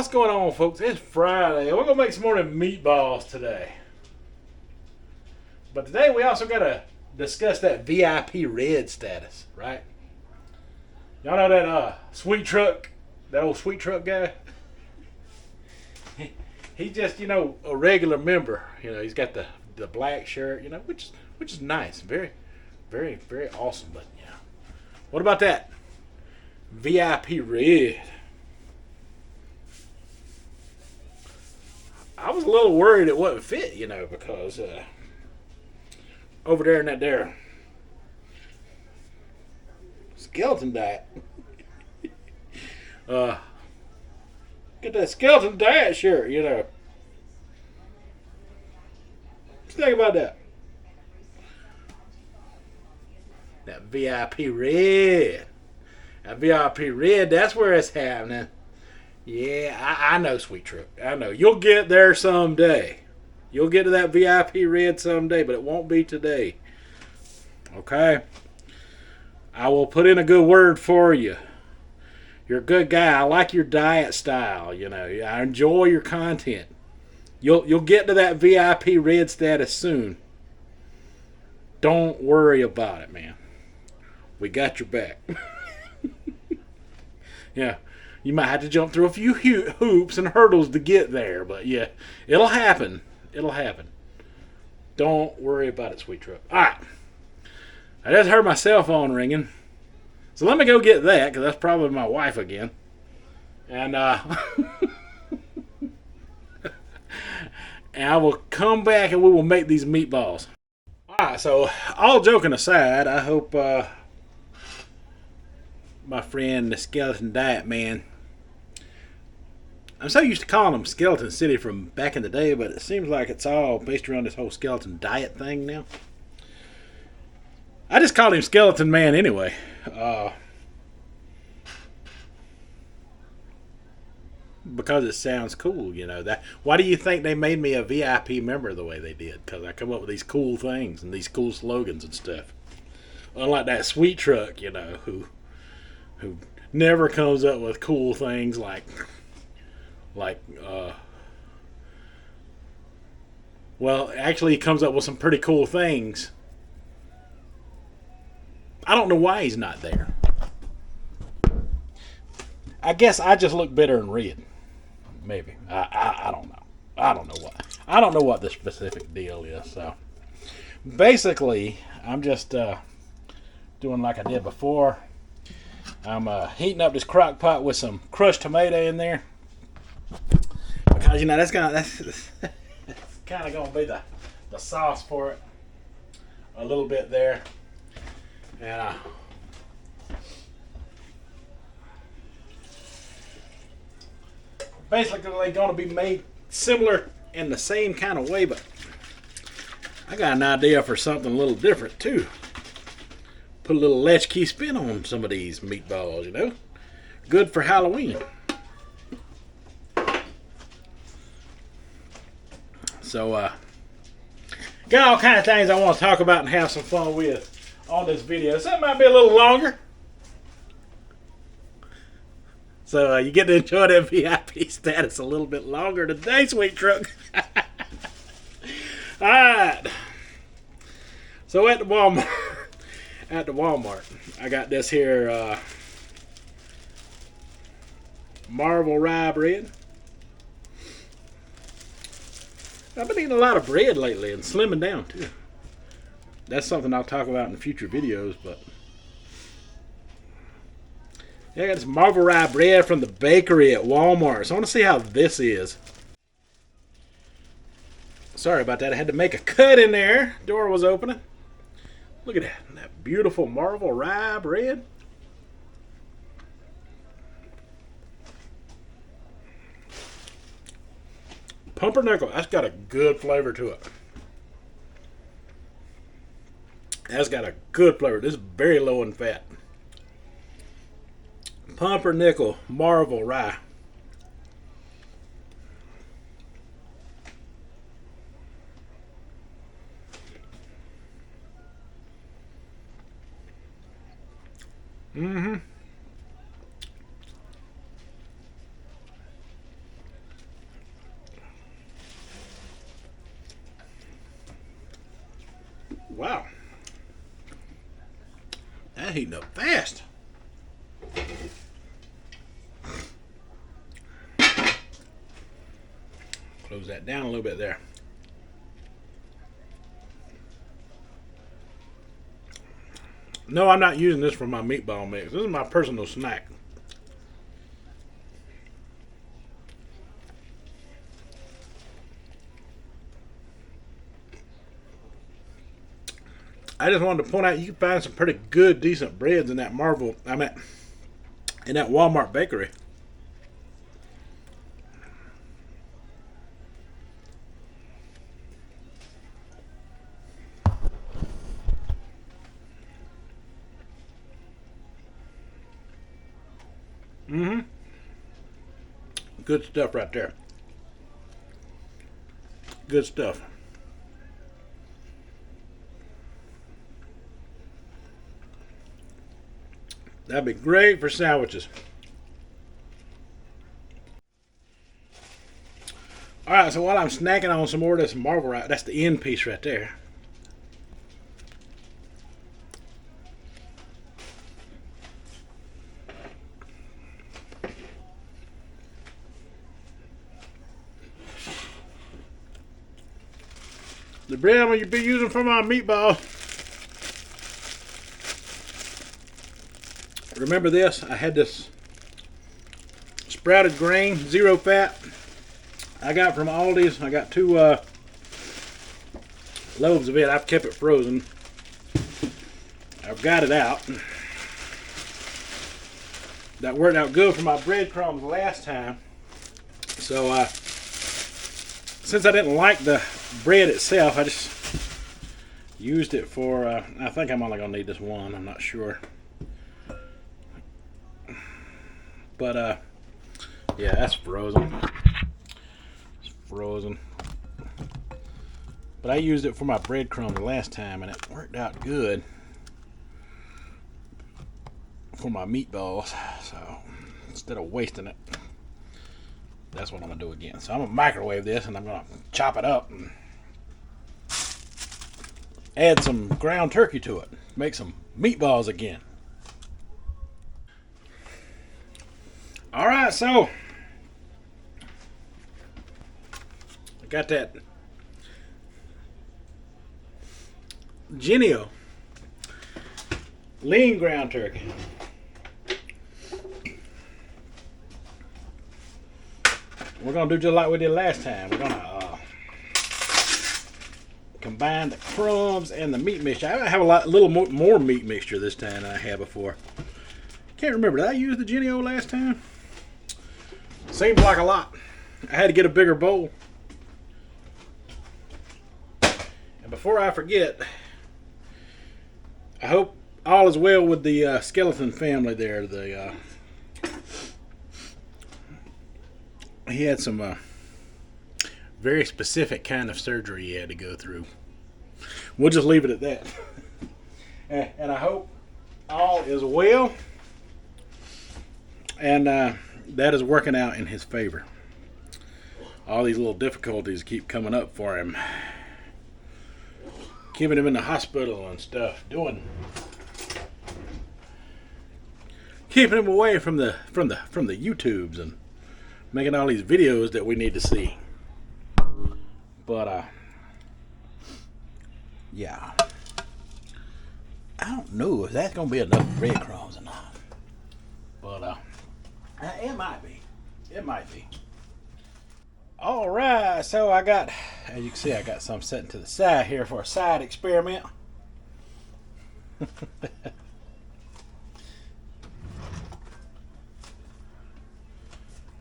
What's going on, folks? It's Friday. We're gonna make some more meatballs today. But today we also gotta discuss that VIP red status, right? Y'all know that sweet truck, that old sweet truck guy. He's just a regular member. He's got the black shirt, which is nice, very, very, very awesome. But yeah, what about that VIP red? I was a little worried it wouldn't fit, because over there in that there skeleton diet. Get that skeleton diet shirt, What you think about that? That VIP red. That VIP red, that's where it's happening. Yeah, I know, Sweet Truck. I know. You'll get there someday. You'll get to that VIP red someday, but it won't be today. Okay? I will put in a good word for you. You're a good guy. I like your diet style, I enjoy your content. You'll get to that VIP red status soon. Don't worry about it, man. We got your back. Yeah. You might have to jump through a few hoops and hurdles to get there, but yeah, it'll happen. It'll happen. Don't worry about it, Sweet Truck. All right. I just heard my cell phone ringing, so let me go get that, because that's probably my wife again. And and I will come back and we will make these meatballs. All right. So all joking aside, I hope my friend the Skeleton Diet Man. I'm so used to calling him Skeleton City from back in the day, but it seems like it's all based around this whole skeleton diet thing now. I just called him Skeleton Man anyway. Because it sounds cool, that. Why do you think they made me a VIP member the way they did? Because I come up with these cool things and these cool slogans and stuff. Unlike that Sweet Truck, who never comes up with cool things like well, actually he comes up with some pretty cool things. I don't know why he's not there. I guess I just look bitter and red. Maybe. I don't know. I don't know what the specific deal is. So basically I'm just doing like I did before. I'm heating up this crock pot with some crushed tomato in there, because that's kind of gonna be the sauce for it. A little bit there, and basically they're gonna be made similar in the same kind of way, but I got an idea for something a little different too. Put a little latchkey spin on some of these meatballs, Good for Halloween. So, got all kind of things I want to talk about and have some fun with on this video. So it might be a little longer. So you get to enjoy that VIP status a little bit longer today, Sweet Truck. Alright. So at the Walmart, I got this here Marvel rye bread. I've been eating a lot of bread lately and slimming down too. That's something I'll talk about in future videos, but yeah, I got this Marvel rye bread from the bakery at Walmart. So I want to see how this is. Sorry about that. I had to make a cut in there. Door was opening. Look at that beautiful Marvel rye bread. Pumpernickel, that's got a good flavor to it. That's got a good flavor. This is very low in fat. Pumpernickel Marvel rye. heating up fast. Close that down a little bit there. No, I'm not using this for my meatball mix. This is my personal snack. I just wanted to point out you can find some pretty good, decent breads in that in that Walmart bakery. Mm-hmm. Good stuff right there. Good stuff. That'd be great for sandwiches. Alright, so while I'm snacking on some more of this marble right, that's the end piece right there. The bread I'm going to be using for my meatball. Remember this? I had this sprouted grain, zero fat. I got from Aldi's. I got 2 loaves of it. I've kept it frozen. I've got it out. That worked out good for my breadcrumbs last time. So since I didn't like the bread itself, I just used it for, I think I'm only going to need this one. I'm not sure. But, yeah, that's frozen. It's frozen. But I used it for my breadcrumbs last time, and it worked out good for my meatballs. So, instead of wasting it, that's what I'm going to do again. So, I'm going to microwave this, and I'm going to chop it up and add some ground turkey to it. Make some meatballs again. Alright, so I got that Genio lean ground turkey. We're going to do just like we did last time. We're going to combine the crumbs and the meat mixture. I have a little more meat mixture this time than I had before. Can't remember. Did I use the Genio last time? Seems like a lot. I had to get a bigger bowl. And before I forget, I hope all is well with the skeleton family there. He had some very specific kind of surgery he had to go through. We'll just leave it at that. And I hope all is well. And that is working out in his favor. All these little difficulties keep coming up for him. Keeping him in the hospital and stuff. Keeping him away from the YouTubes and making all these videos that we need to see. But yeah. I don't know if that's gonna be enough breadcrumbs or not. But it might be. It might be. Alright, so I got, as you can see, I got some setting to the side here for a side experiment.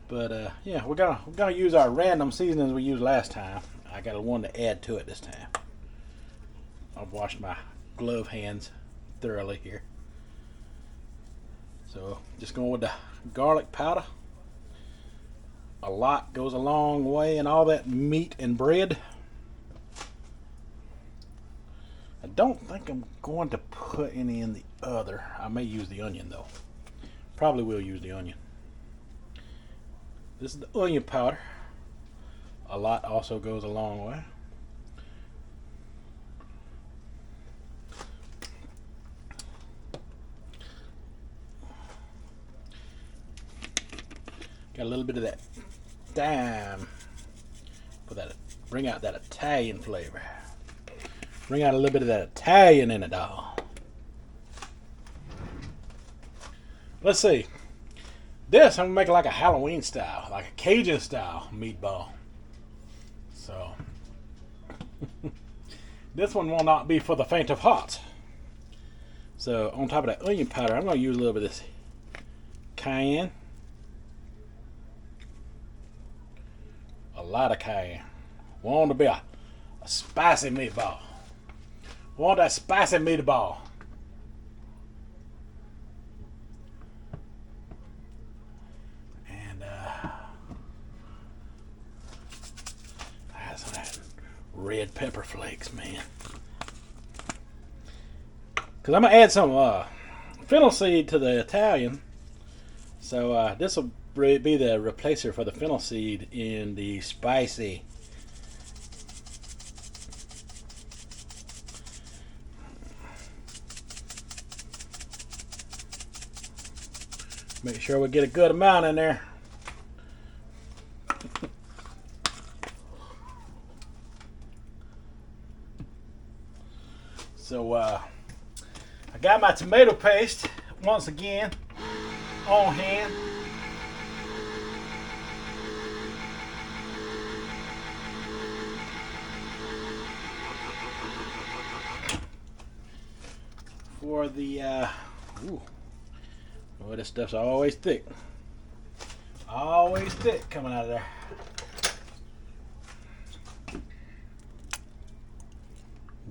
But yeah, we're gonna use our random seasonings we used last time. I got one to add to it this time. I've washed my glove hands thoroughly here. So just going with the garlic powder. A lot goes a long way in all that meat and bread. I don't think I'm going to put any in the other. I may use the onion though. Probably will use the onion. This is the onion powder. A lot also goes a long way. Got a little bit of that thyme. Bring out that Italian flavor. Bring out a little bit of that Italian in it all. Let's see. This I'm gonna make it like a Halloween style, like a Cajun style meatball. So this one will not be for the faint of heart. So on top of that onion powder, I'm gonna use a little bit of this cayenne. A lot of cayenne. Want to be a spicy meatball. Want that spicy meatball. And add some of that red pepper flakes, man. Because I'm going to add some fennel seed to the Italian. So this will be the replacer for the fennel seed in the spicy. Make sure we get a good amount in there. So I got my tomato paste once again on hand. For the boy, this stuff's always thick. Always thick coming out of there.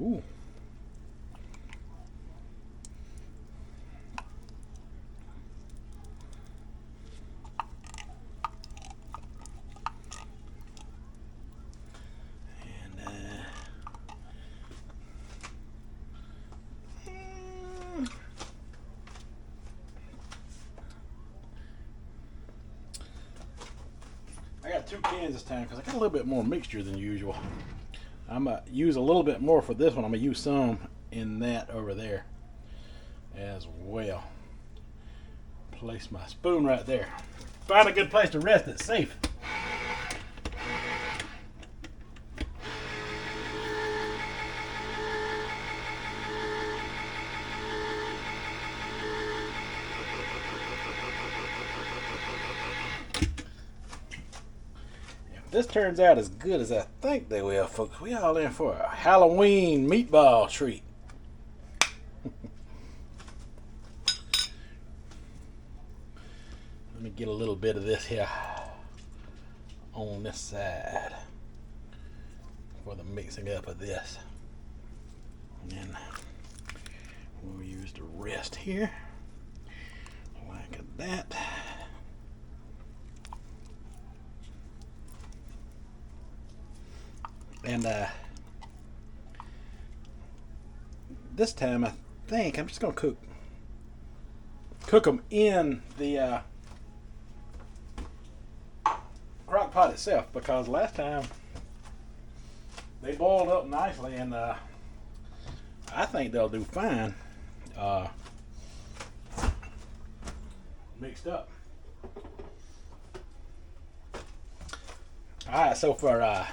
Ooh. I got 2 cans this time because I got a little bit more mixture than usual. I'm going to use a little bit more for this one. I'm going to use some in that over there as well. Place my spoon right there. Find a good place to rest it safe. This turns out as good as I think they will, folks. We all in for a Halloween meatball treat. Let me get a little bit of this here on this side for the mixing up of this. And then we'll use the rest here like that. And this time I think I'm just gonna cook them in the crock pot itself, because last time they boiled up nicely, and I think they'll do fine mixed up. Alright, so for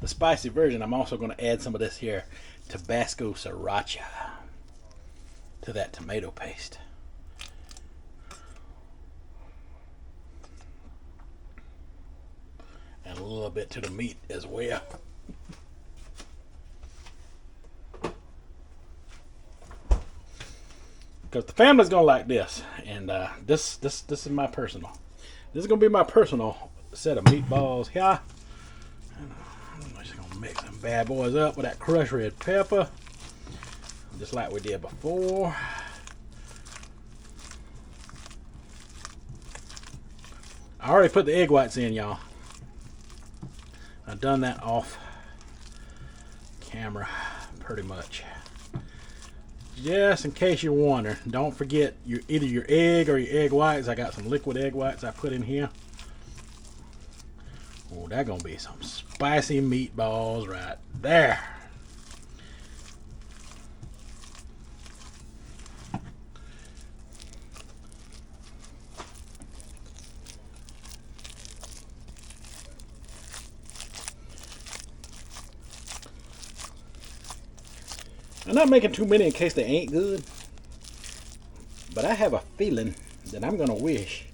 the spicy version, I'm also going to add some of this here Tabasco Sriracha to that tomato paste. And a little bit to the meat as well. Because the family's going to like this. And this is my personal. This is going to be my personal set of meatballs here. I'm just gonna mix them bad boys up with that crushed red pepper, just like we did before. I already put the egg whites in, y'all. I've done that off camera pretty much. Just in case you're wondering, don't forget either your egg or your egg whites. I got some liquid egg whites I put in here. Oh, that's gonna be some spicy meatballs right there. I'm not making too many in case they ain't good. But I have a feeling that I'm going to wish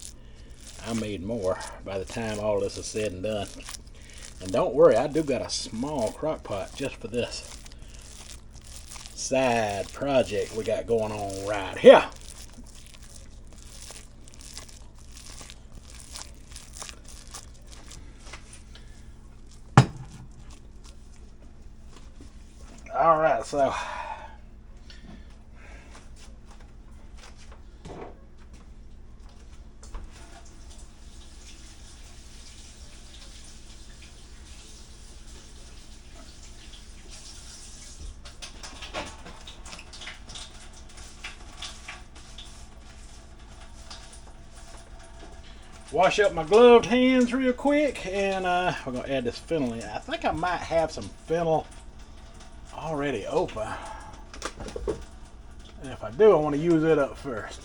I made more by the time all this is said and done. And don't worry, I do got a small crock pot just for this side project we got going on right here. All right, so wash up my gloved hands real quick, and we're gonna add this fennel in. I think I might have some fennel already open, and if I do, I want to use it up first.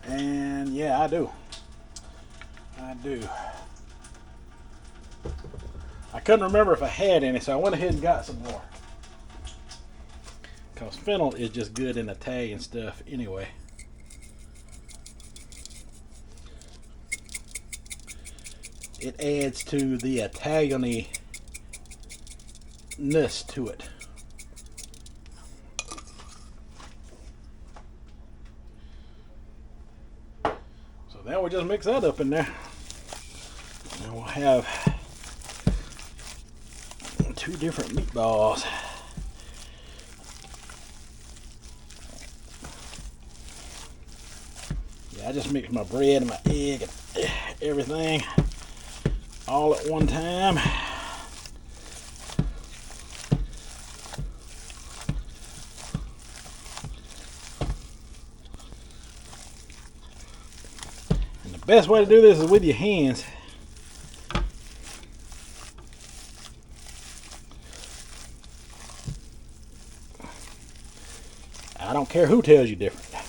And yeah, I do. I couldn't remember if I had any, so I went ahead and got some more. Because fennel is just good in Italian stuff anyway. It adds to the Italian-ness to it. So now we'll just mix that up in there. And we'll have 2 different meatballs. Yeah, I just mixed my bread and my egg and everything all at one time. And the best way to do this is with your hands. I don't care who tells you different. I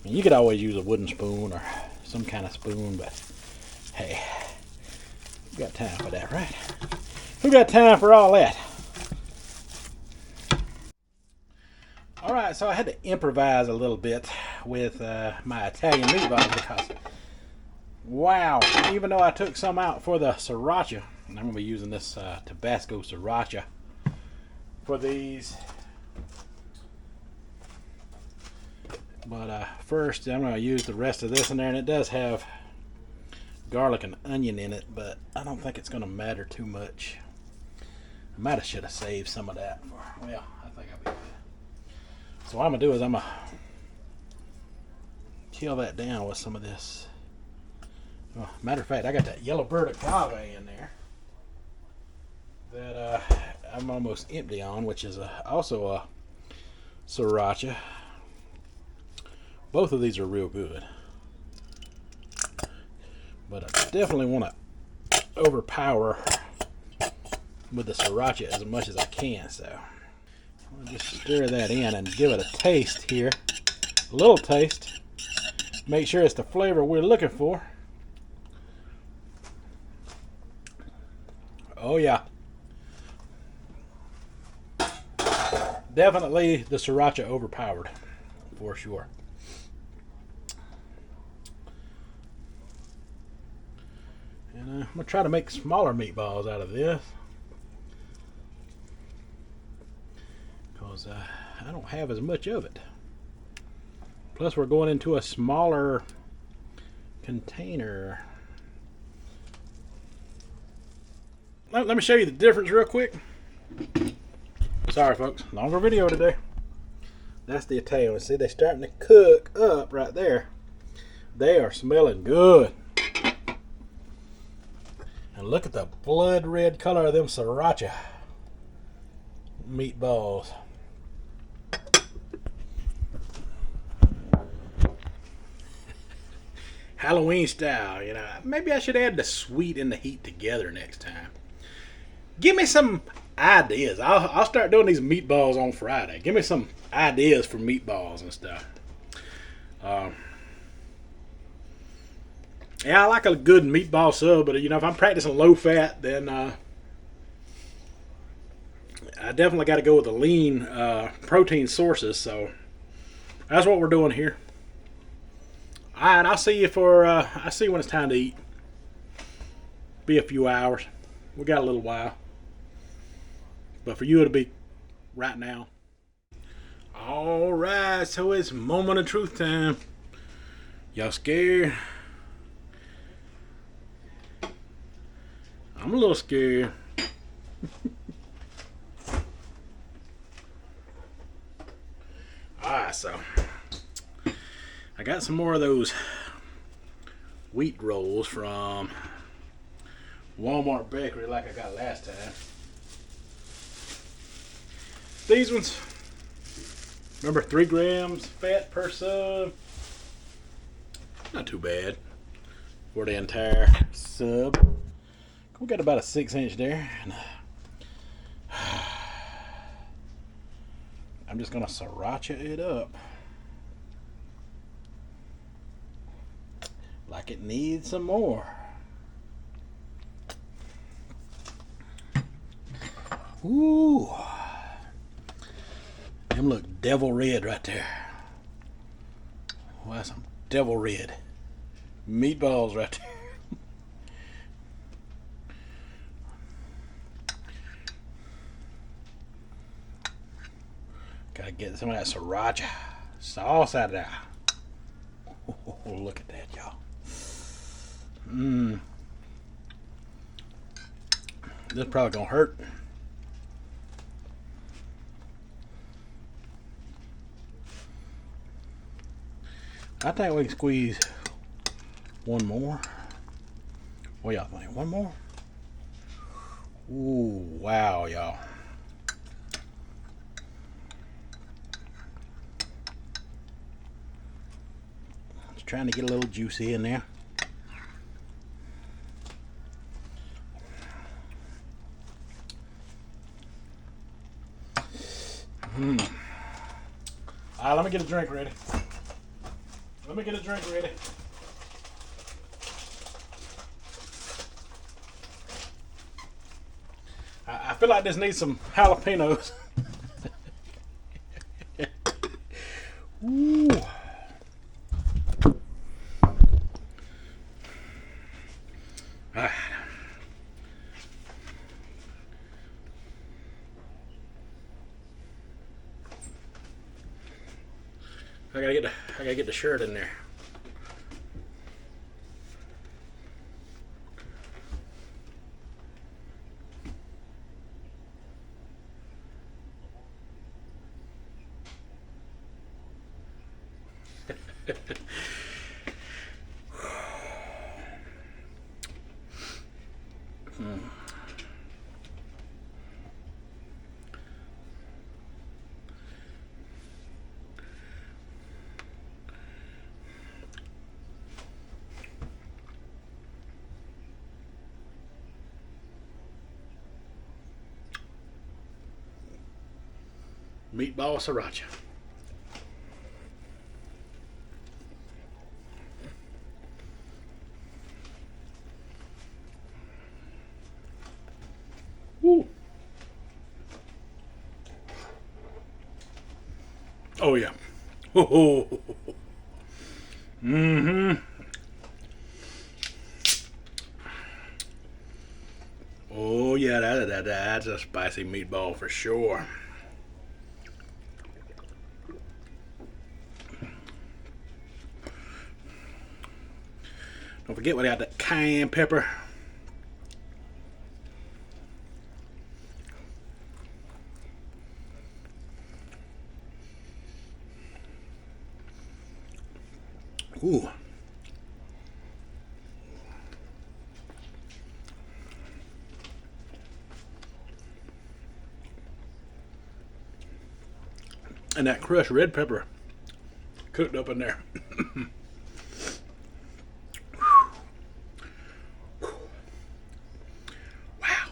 mean, you could always use a wooden spoon or some kind of spoon, but hey, who got time for that, right? Who got time for all that? Alright, so I had to improvise a little bit with my Italian meatballs because, wow, even though I took some out for the Sriracha, and I'm going to be using this Tabasco Sriracha for these. But first, I'm going to use the rest of this in there, and it does have garlic and onion in it, but I don't think it's going to matter too much. I might have should have saved some of that for, well, I think I'll be good. So what I'm going to do is I'm going to kill that down with some of this. Well, matter of fact, I got that yellow bird agave in there that I'm almost empty on, which is also a Sriracha. Both of these are real good. But I definitely want to overpower with the Sriracha as much as I can. So I'll just stir that in and give it a taste here. A little taste. Make sure it's the flavor we're looking for. Oh yeah. Definitely the Sriracha overpowered, for sure. And I'm going to try to make smaller meatballs out of this. Because I don't have as much of it. Plus we're going into a smaller container. Let me show you the difference real quick. Sorry folks, longer video today. That's the Italian. See, they're starting to cook up right there. They are smelling good. And look at the blood red color of them Sriracha meatballs. Halloween style, you know. Maybe I should add the sweet and the heat together next time. Give me some ideas. I'll start doing these meatballs on Friday. Give me some ideas for meatballs and stuff. Yeah, I like a good meatball sub, but you know, if I'm practicing low fat, then I I definitely got to go with the lean protein sources. So that's what we're doing here. All right, I'll see you for. I'll see you when it's time to eat. Be a few hours. We got a little while, but for you it'll be right now. All right, so it's moment of truth time. Y'all scared? I'm a little scared. Alright, so I got some more of those wheat rolls from Walmart Bakery like I got last time. These ones, remember, 3 grams fat per sub. Not too bad for the entire sub. We got about a 6-inch there. I'm just gonna sriracha it up like it needs some more. Ooh, them look devil red right there. Well, that's some devil red meatballs right there. Gotta get some of that sriracha sauce out of there. Oh, look at that, y'all. This is probably gonna hurt. I think we can squeeze one more. What y'all think? One more? Ooh, wow, y'all. Just trying to get a little juicy in there. Alright, let me get a drink ready. I feel like this needs some jalapenos. Ooh. Alright. I gotta get the shirt in there. Meatball sriracha. Woo. Oh yeah. Mm-hmm. Oh yeah, that's a spicy meatball for sure. Don't forget we got that cayenne pepper. Ooh. And that crushed red pepper cooked up in there. Wow.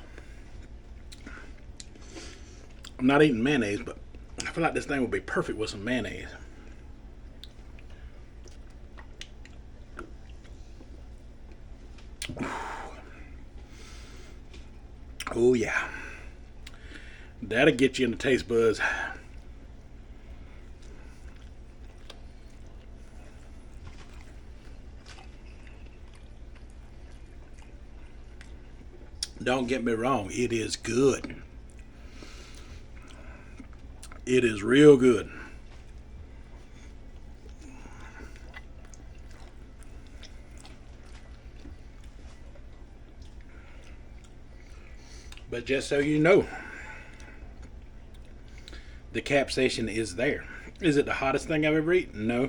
I'm not eating mayonnaise, but I feel like this thing would be perfect with some mayonnaise. Oh yeah. That'll get you in the taste buds. Don't get me wrong, it is good. It is real good. But just so you know, the capsaicin is there. Is it the hottest thing I've ever eaten? No.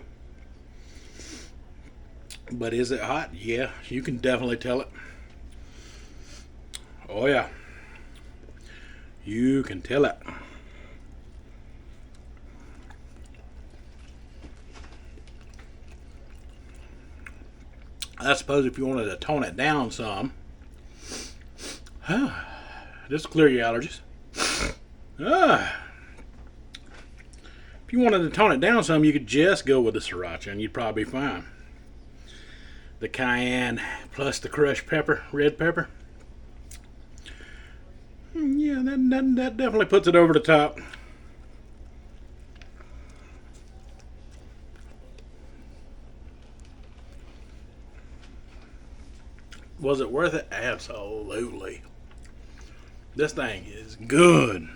But is it hot? Yeah, you can definitely tell it. Oh yeah. You can tell it. I suppose if you wanted to tone it down some, just clear your allergies. If you wanted to tone it down some, you could just go with the Sriracha and you'd probably be fine. The cayenne plus the crushed pepper, red pepper. Yeah, that definitely puts it over the top. Was it worth it? Absolutely. This thing is good.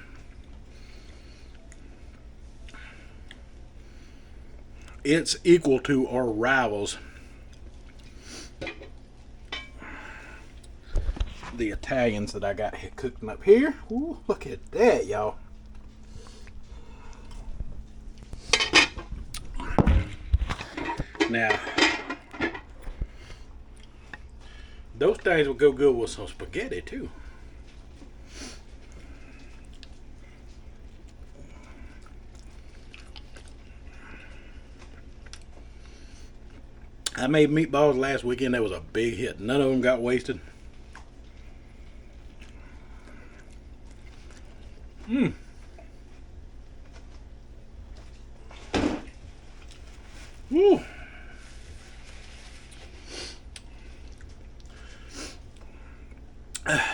It's equal to or rivals the Italians that I got cooking up here. Ooh, look at that, y'all. Now, those things will go good with some spaghetti too. I made meatballs last weekend. That was a big hit. None of them got wasted. Woo.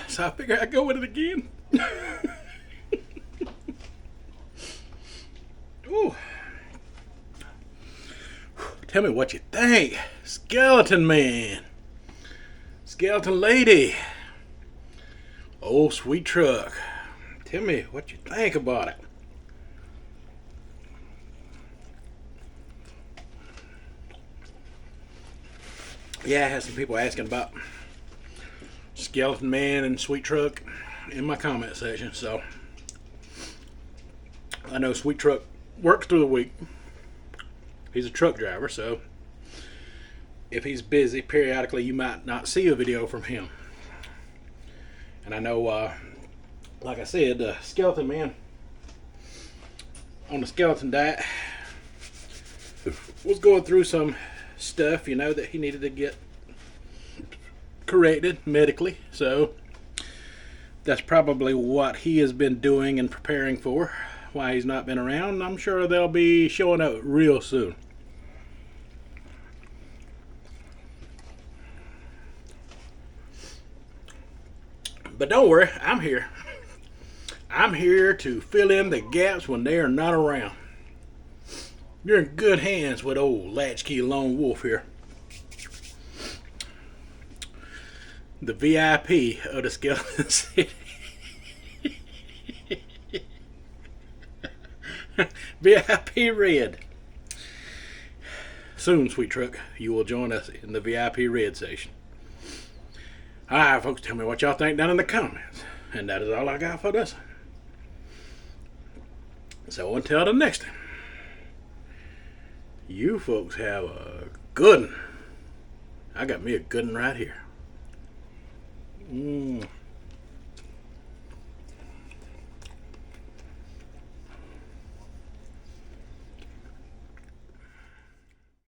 So I figure I'd go with it again. Ooh. Tell me what you think. Skeleton man. Skeleton lady. Old sweet truck. Tell me what you think about it. Yeah, I had some people asking about Skeleton Man and Sweet Truck in my comment section, so I know Sweet Truck works through the week. He's a truck driver, so if he's busy, periodically you might not see a video from him. And I know, like I said, the Skeleton Man on the skeleton diet was going through some stuff, you know, that he needed to get corrected medically. So that's probably what he has been doing and preparing for, why he's not been around. I'm sure they'll be showing up real soon. But don't worry, I'm here. I'm here to fill in the gaps when they are not around. You're in good hands with old Latchkey Lone Wolf here. The VIP of the Skeleton City. VIP Red. Soon, Sweet Truck, you will join us in the VIP Red section. Alright, folks, tell me what y'all think down in the comments. And that is all I got for this. So until the next time, you folks have a good one. I got me a good one right here.